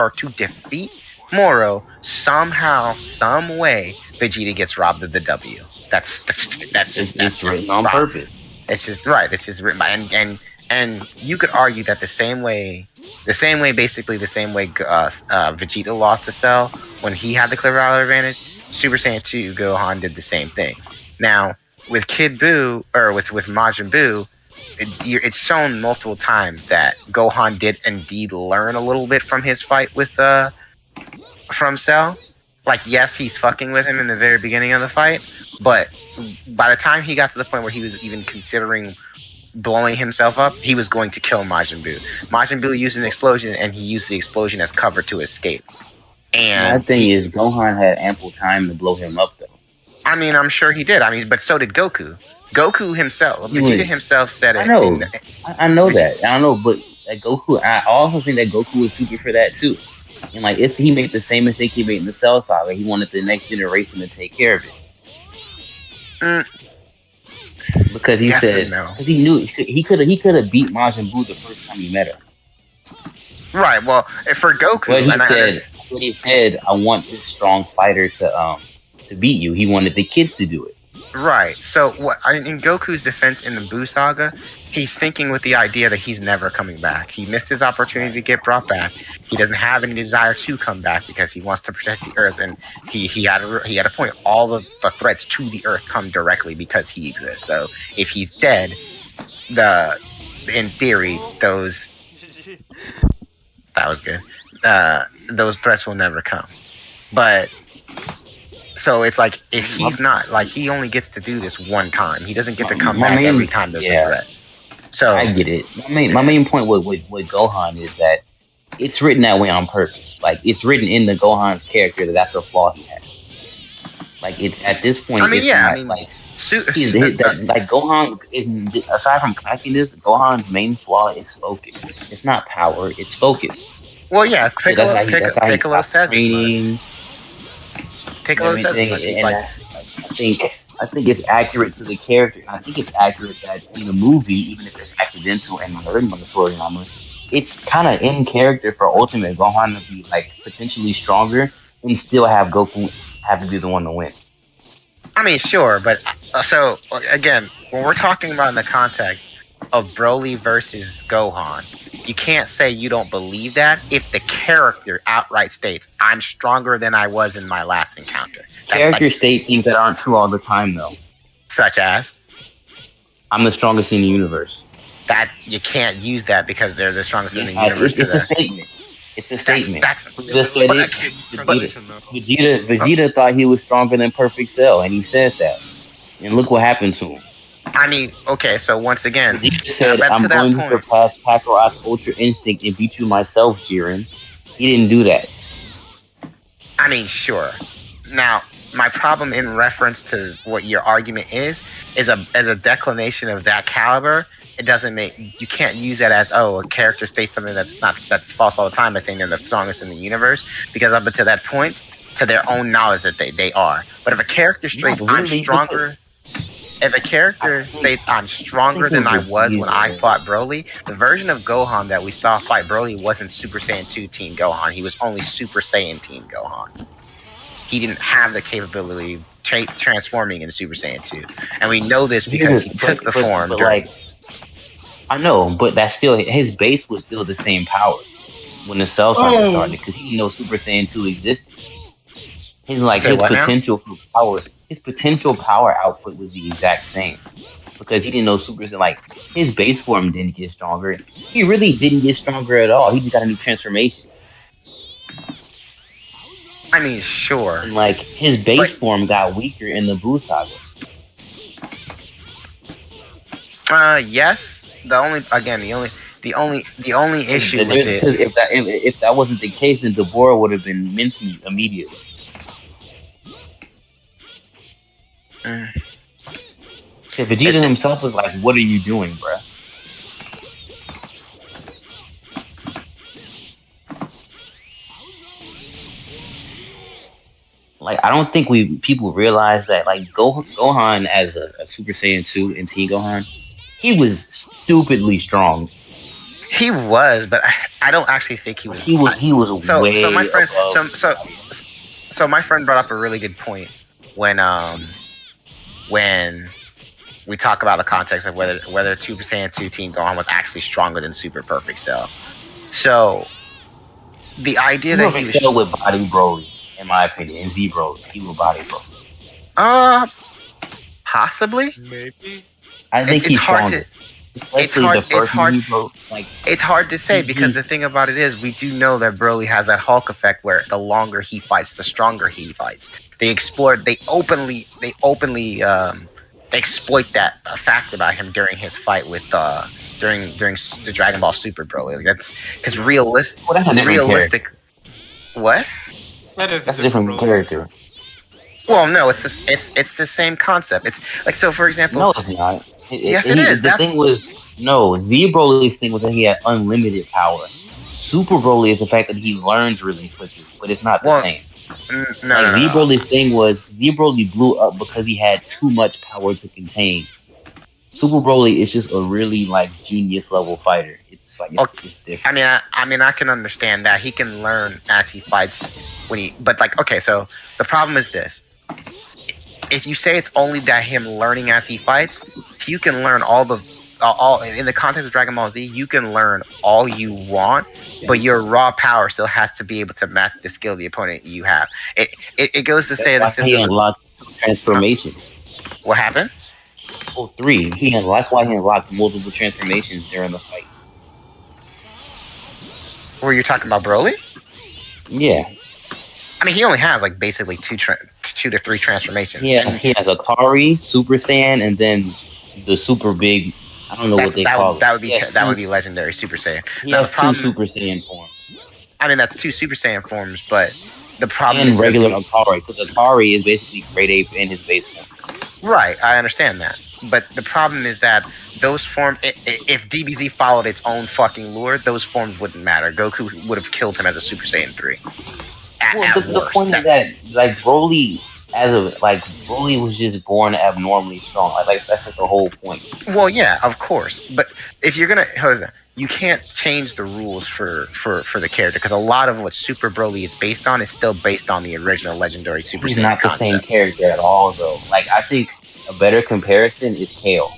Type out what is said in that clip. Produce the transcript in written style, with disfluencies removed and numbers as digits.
or to defeat Moro somehow, some way, Vegeta gets robbed of the W. That's just written on wrong. purpose. It's just right. This is written by and you could argue that the same way, basically the same way Vegeta lost to Cell when he had the clear valor advantage. Super Saiyan 2 Gohan did the same thing. Now with Kid Buu or with Majin Buu, it's shown multiple times that Gohan did indeed learn a little bit from his fight with from Cell. Like, yes, he's fucking with him in the very beginning of the fight, but by the time he got to the point where he was even considering blowing himself up, he was going to kill Majin Buu. Majin Buu used an explosion, and he used the explosion as cover to escape. And my thing is, Gohan had ample time to blow him up, though. I mean, I'm sure he did. I mean, but so did Goku. Goku himself, Vegeta himself said it. I know that. I know, but Goku, I also think that Goku was stupid for that too. And like, if he made the same mistake he made in the Cell Saga, he wanted the next generation to take care of it. Because he said, because he knew he could have beat Majin Buu the first time he met him. Right. Well, for Goku, but he said, I want this strong fighter to beat you. He wanted the kids to do it. Right. So in Goku's defense in the Buu saga, he's thinking with the idea that he's never coming back. He missed his opportunity to get brought back. He doesn't have any desire to come back because he wants to protect the Earth, and he had a point. All of the threats to the Earth come directly because he exists. So if he's dead, in theory, those threats will never come. But so it's like, if he's not, like, he only gets to do this one time. He doesn't get to come back every time there's a threat. So I get it. My main point with Gohan is that it's written that way on purpose. Like, it's written in the Gohan's character that that's a flaw he has. Like, it's at this point. Like Gohan, aside from cockiness, Gohan's main flaw is focus. It's not power. It's focus. Well, yeah, Piccolo says it. Piccolo says I think it's accurate to the character. I think it's accurate that in the movie, even if it's accidental and learned on the story armor, it's kind of in character for Ultimate Gohan to be like potentially stronger and still have Goku have to be the one to win. I mean, sure, but so again, when we're talking about in the context of Broly versus Gohan, you can't say you don't believe that if the character outright states, I'm stronger than I was in my last encounter. Characters state things that aren't true all the time, though. Such as? I'm the strongest in the universe. That you can't use that because they're the strongest in the universe. It's a statement. It's a statement. Vegeta thought he was stronger than Perfect Cell, and he said that. And look what happened to him. I mean, okay, so once again, Vegeta said, I'm going to surpass Kakarot's Ultra Instinct and beat you myself, Jiren. He didn't do that. I mean, sure. Now, my problem in reference to what your argument is as a declination of that caliber, it doesn't you can't use that as, a character states something that's false all the time by saying they're the strongest in the universe, because up until that point, to their own knowledge that they are. But if a character states, I'm stronger... If a character states I'm stronger than I was when I fought Broly, the version of Gohan that we saw fight Broly wasn't Super Saiyan 2 Team Gohan. He was only Super Saiyan Team Gohan. He didn't have the capability of transforming into Super Saiyan 2. And we know this because he took the form. I know, but that's still, his base was still the same power when the Cell Saga started, because he didn't know Super Saiyan 2 existed. His potential power output was the exact same, because he didn't know Super Saiyan. Like, his base form didn't get stronger. He really didn't get stronger at all. He just got a new transformation. I mean, sure. And like, his base form got weaker in the Buu Saga. Yes. The only issue with it. If that wasn't the case, then Deborah would have been mincemeat immediately. Vegeta himself was like, "What are you doing, bruh?" Like, I don't think people realize that, like, Gohan as a Super Saiyan 2 and Team Gohan, he was stupidly strong. He was, but I don't actually think he was. He was So my way friend, above. so my friend brought up a really good point when we talk about the context of whether Super Saiyan 2 Team Gohan was actually stronger than Super Perfect Cell. So the idea Super that he Perfect was Cell with body Broly, in my opinion, and Z Broly, he would body Broly. uh possibly Maybe. I think it's he's hard stronger, to especially the first movie, bro. Like it's hard to say because he the thing about it is we do know that Broly has that Hulk effect where the longer he fights, the stronger he fights. They openly exploit that fact about him during his fight with during the Dragon Ball Super Broly. Like that's because that's a different character. realistic. What? That is That's a different Broly. character. Well, no, it's the same concept. It's like, so for example, No, it's not. yes, it is. The thing was, no, Z Broly's thing was that he had unlimited power. Super Broly is the fact that he learns really quickly, but it's not the Well, same. no, Like no, Z no. Broly's thing was Z Broly blew up because he had too much power to contain. Super Broly is just a really like genius level fighter. It's like it's different. I mean, I can understand that he can learn as he fights but like, okay, so the problem is this: if you say it's only that him learning as he fights, you can learn all in the context of Dragon Ball Z. You can learn all you want, but your raw power still has to be able to match the skill of the opponent you have. It goes to say That's that why he unlocked transformations. what happened? Oh, three. That's why he unlocked multiple transformations during the fight. Were you talking about Broly? Yeah. I mean, he only has like basically two to three transformations. He has Akari, Super Saiyan, and then the super big. I don't know what they call it. That would be legendary Super Saiyan. He has two Super Saiyan forms. I mean, that's two Super Saiyan forms, but the problem and is regular Akari, because Akari is basically Great Ape in his base form. Right, I understand that. But the problem is that those forms, if DBZ followed its own fucking lure, those forms wouldn't matter. Goku would have killed him as a Super Saiyan 3. The point is that, like, Broly, Broly was just born abnormally strong. Like that's like the whole point. Well, yeah, of course. But if you're gonna, Jose, you can't change the rules for the character because a lot of what Super Broly is based on is still based on the original legendary Super Saiyan He's not the concept. same character at all, though. Like, I think a better comparison is Kale.